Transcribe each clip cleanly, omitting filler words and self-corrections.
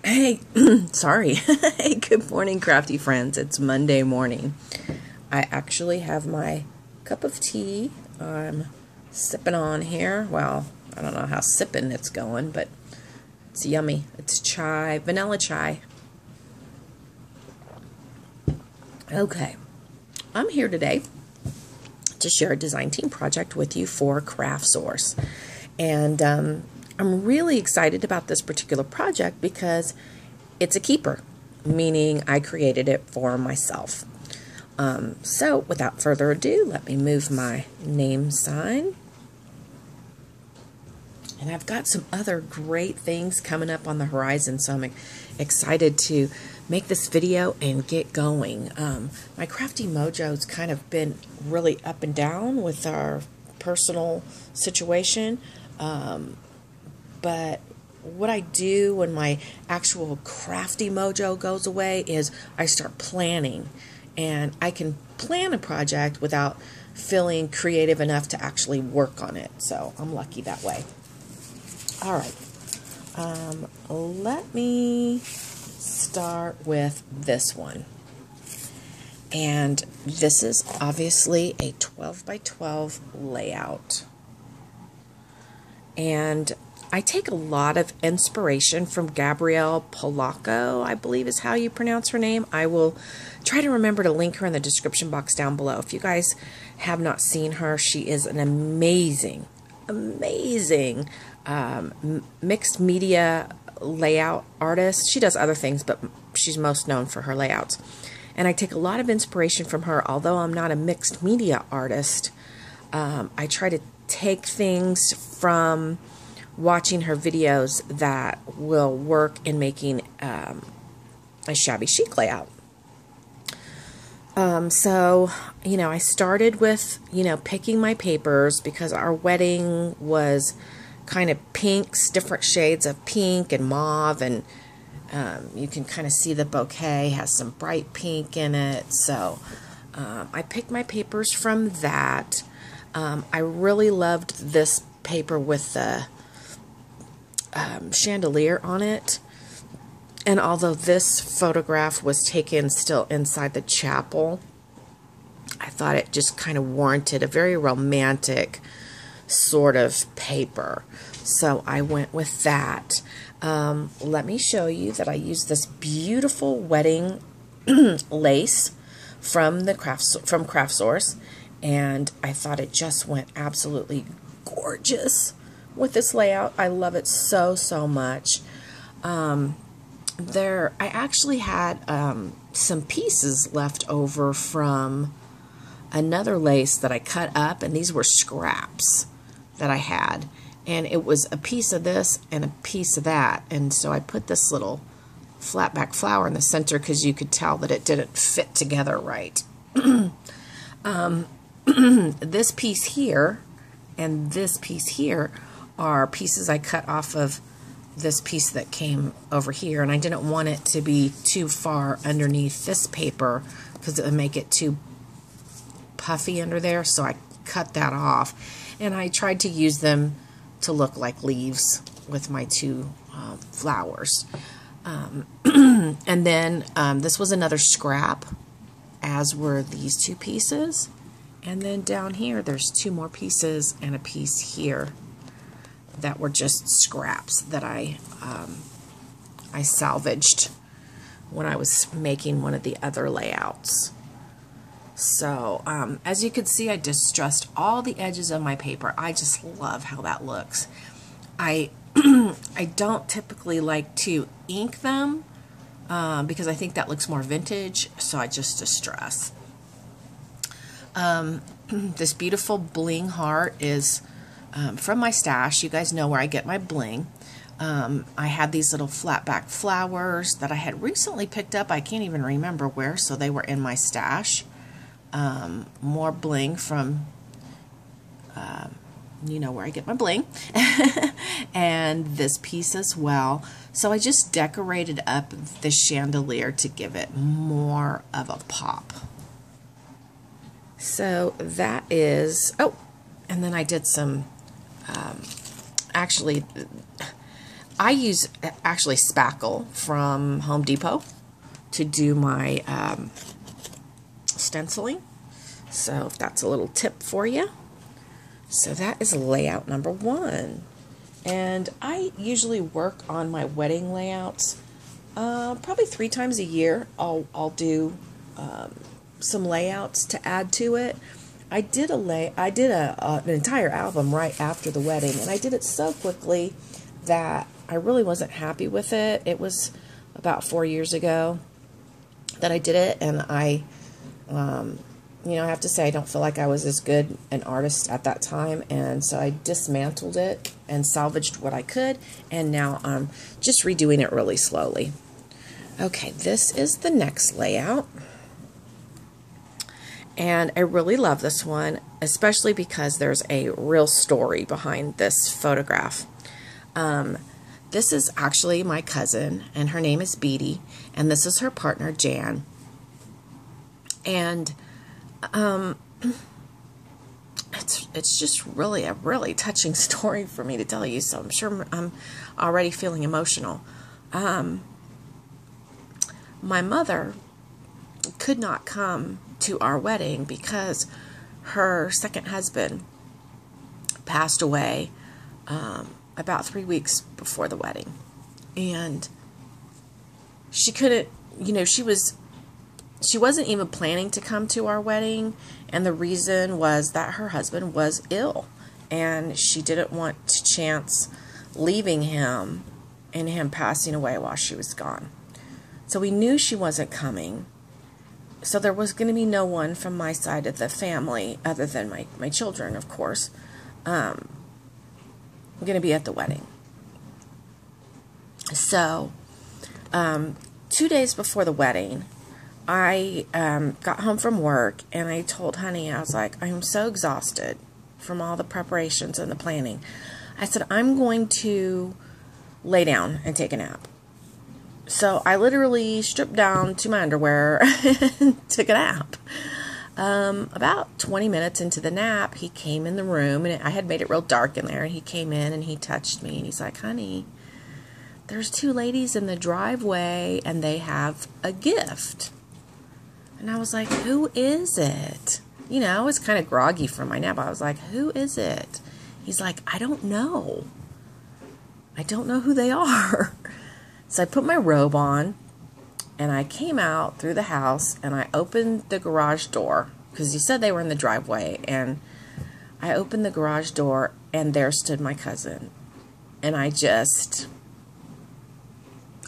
Hey, sorry. Hey, good morning, crafty friends. It's Monday morning. I actually have my cup of tea I'm sipping on here. Well, I don't know how sipping it's going, but it's yummy. It's chai, vanilla chai. Okay, I'm here today to share a design team project with you for CraftSource. And I'm really excited about this particular project because it's a keeper, meaning I created it for myself. So without further ado, let me move my name sign. And I've got some other great things coming up on the horizon, so I'm excited to make this video and get going. My crafty mojo's kind of been really up and down with our personal situation. But what I do when my actual crafty mojo goes away is I start planning. And I can plan a project without feeling creative enough to actually work on it. So I'm lucky that way. All right. Let me start with this one. And this is obviously a 12 by 12 layout. And I take a lot of inspiration from Gabrielle Polacco, I believe is how you pronounce her name. I will try to remember to link her in the description box down below. If you guys have not seen her, she is an amazing mixed media layout artist. She does other things, but she's most known for her layouts. And I take a lot of inspiration from her. Although I'm not a mixed media artist, I try to take things from watching her videos that will work in making a shabby chic layout. So, I started with, picking my papers because our wedding was kind of pinks, different shades of pink and mauve, and you can kind of see the bouquet has some bright pink in it. So I picked my papers from that. I really loved this paper with the chandelier on it. And although this photograph was taken still inside the chapel, I thought it just kind of warranted a very romantic sort of paper. So I went with that. Let me show you that I used this beautiful wedding lace from CraftSource, and I thought it just went absolutely gorgeous with this layout. I love it so much. I actually had some pieces left over from another lace that I cut up, and these were scraps that I had, and it was a piece of this and a piece of that, and so I put this little flat back flower in the center because you could tell that it didn't fit together right. This piece here and this piece here are pieces I cut off of this piece that came over here, and I didn't want it to be too far underneath this paper because it would make it too puffy under there, so I cut that off, and I tried to use them to look like leaves with my two flowers. And then this was another scrap, as were these two pieces, and then down here there's two more pieces and a piece here that were just scraps that I salvaged when I was making one of the other layouts. So as you can see, I distressed all the edges of my paper. I just love how that looks. I don't typically like to ink them because I think that looks more vintage, so I just distress. This beautiful bling heart is from my stash. You guys know where I get my bling. I had these little flat back flowers that I had recently picked up. I can't even remember where, so they were in my stash. More bling from, you know where I get my bling. And this piece as well. So I just decorated up the chandelier to give it more of a pop. So that is, oh, and then I did some, actually, I use actually spackle from Home Depot to do my stenciling. So that's a little tip for you. So that is layout number 1. And I usually work on my wedding layouts probably 3 times a year. I'll do some layouts to add to it. I did an entire album right after the wedding, and I did it so quickly that I really wasn't happy with it. It was about 4 years ago that I did it, and I have to say I don't feel like I was as good an artist at that time, and so I dismantled it and salvaged what I could, and now I'm just redoing it really slowly. Okay, this is the next layout, and I really love this one, especially because there's a real story behind this photograph. This is actually my cousin, and her name is Beatty, and this is her partner, Jan. And it's just really a really touching story for me to tell you, so I'm sure I'm already feeling emotional. My mother could not come to our wedding because her second husband passed away about 3 weeks before the wedding, and she couldn't, she wasn't even planning to come to our wedding, and the reason was that her husband was ill, and she didn't want to chance leaving him and him passing away while she was gone. So we knew she wasn't coming, so there was going to be no one from my side of the family, other than my children, of course, going to be at the wedding. So 2 days before the wedding, I got home from work, and I told Honey, I was like, I'm so exhausted from all the preparations and the planning. I said, I'm going to lay down and take a nap. So I literally stripped down to my underwear and took a nap. About 20 minutes into the nap, he came in the room, and I had made it real dark in there, and he came in and he touched me, and he's like, Honey, there's 2 ladies in the driveway, and they have a gift. And I was like, who is it? I was kind of groggy from my nap. I was like, who is it? He's like, I don't know. I don't know who they are. So I put my robe on, and I came out through the house, and I opened the garage door, because he said they were in the driveway, and I opened the garage door, and there stood my cousin. And I just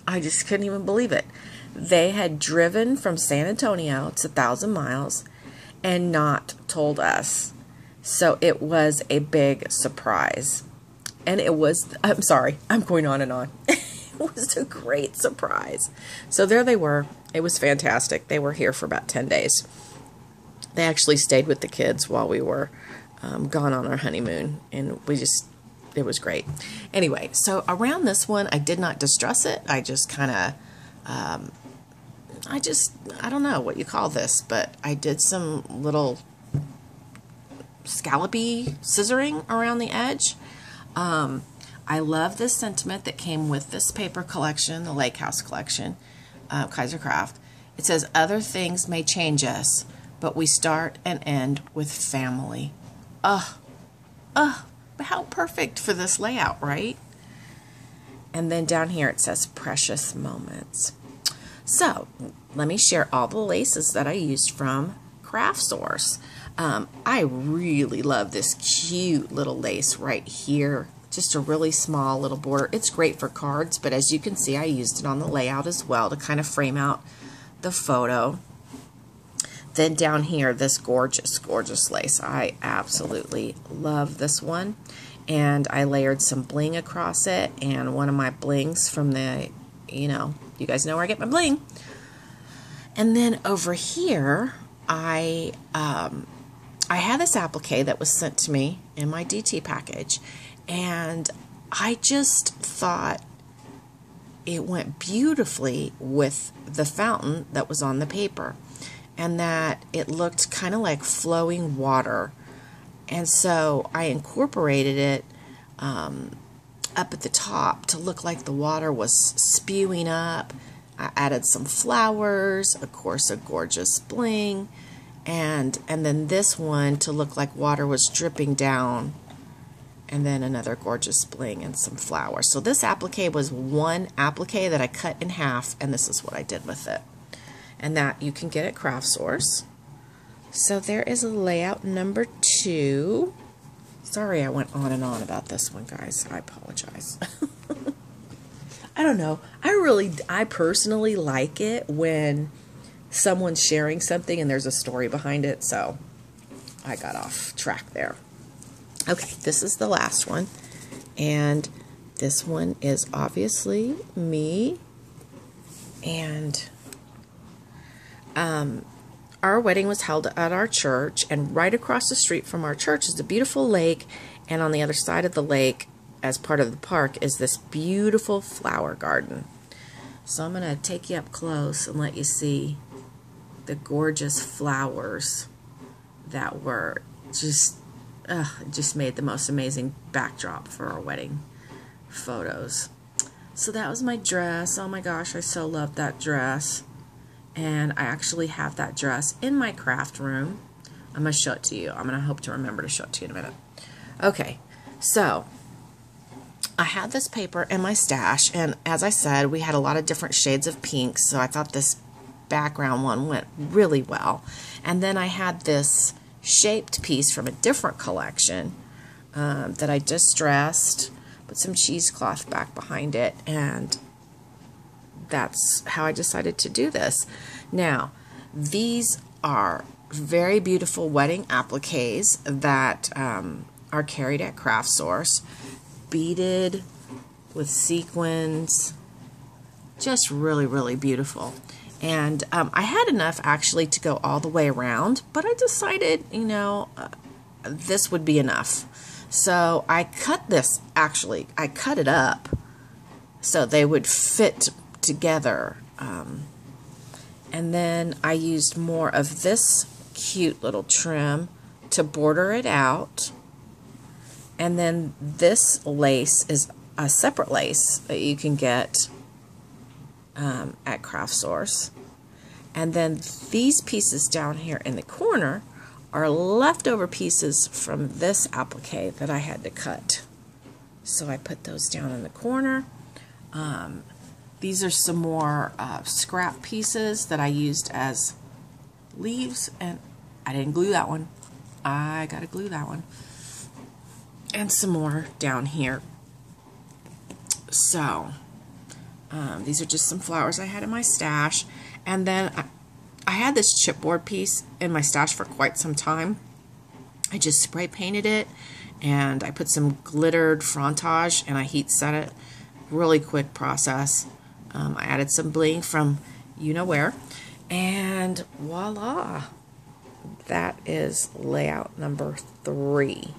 couldn't even believe it. They had driven from San Antonio, it's 1,000 miles, and not told us. So it was a big surprise. And it was, I'm sorry, I'm going on and on. It was a great surprise. So there they were. It was fantastic. They were here for about 10 days. They actually stayed with the kids while we were gone on our honeymoon, and it was great. Anyway, so around this one, I did not distress it. I just kind of, I don't know what you call this, but I did some little scallopy scissoring around the edge. I love this sentiment that came with this paper collection, the Lake House collection, Kaiser Craft. It says, other things may change us, but we start and end with family. But how perfect for this layout, right? And then down here it says precious moments. So let me share all the laces that I used from Craft Source. I really love this cute little lace right here. Just a really small little border. It's great for cards, but as you can see, I used it on the layout as well to kind of frame out the photo. Then down here, this gorgeous, gorgeous lace. I absolutely love this one. And I layered some bling across it, and one of my blings from the, you guys know where I get my bling. And then over here, I had this applique that was sent to me in my DT package, and I just thought it went beautifully with the fountain that was on the paper, and that it looked kind of like flowing water. And so I incorporated it up at the top to look like the water was spewing up. I added some flowers, of course a gorgeous bling, and then this one to look like water was dripping down, and then another gorgeous bling and some flowers. So this applique was one applique that I cut in half, and this is what I did with it. And that you can get at Craft Source. So there is a layout number 2. Sorry I went on and on about this one, guys. I apologize. I don't know. I personally like it when someone's sharing something and there's a story behind it, so I got off track there. Okay, this is the last one, and this one is obviously me, and our wedding was held at our church, and right across the street from our church is a beautiful lake, and on the other side of the lake, as part of the park, is this beautiful flower garden. So I'm going to take you up close and let you see the gorgeous flowers that were just made the most amazing backdrop for our wedding photos. So that was my dress. Oh my gosh, I so love that dress. And I actually have that dress in my craft room. I'm going to show it to you. I'm going to hope to remember to show it to you in a minute. Okay, so I had this paper in my stash, and as I said, we had a lot of different shades of pink, so I thought this background one went really well. And then I had this shaped piece from a different collection that I distressed, put some cheesecloth back behind it, and that's how I decided to do this. Now, these are very beautiful wedding appliques that are carried at Craft Source, beaded with sequins, just really, really beautiful. And I had enough actually to go all the way around, but I decided, you know, this would be enough. So I cut this, actually, I cut it up so they would fit together. And then I used more of this cute little trim to border it out. And then this lace is a separate lace that you can get at Craft Source. And then these pieces down here in the corner are leftover pieces from this applique that I had to cut. So I put those down in the corner. These are some more scrap pieces that I used as leaves, and I didn't glue that one. I gotta glue that one. And some more down here. So these are just some flowers I had in my stash. And then I had this chipboard piece in my stash for quite some time. I just spray painted it, and I put some glittered frontage, and I heat set it. Really quick process. I added some bling from you know where, and voila, that is layout number 3.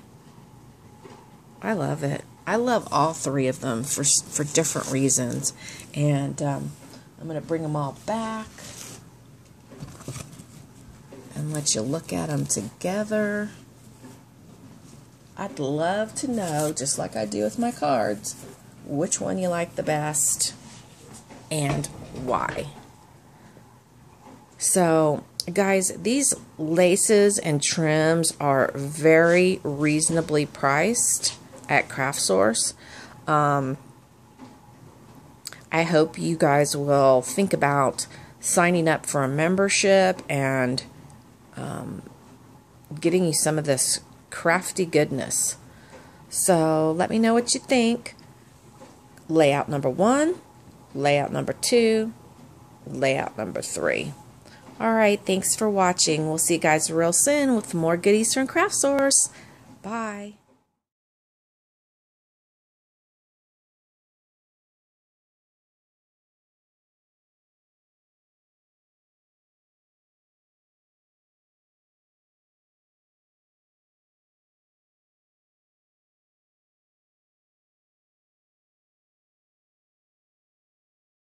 I love it. I love all 3 of them for different reasons, and I'm going to bring them all back and let you look at them together. I'd love to know, just like I do with my cards, which one you like the best and why. So, guys, these laces and trims are very reasonably priced at Craft Source. I hope you guys will think about signing up for a membership and getting you some of this crafty goodness. So let me know what you think. Layout number 1, layout number 2, layout number 3. Alright, thanks for watching. We'll see you guys real soon with more goodies from Craft Source. Bye.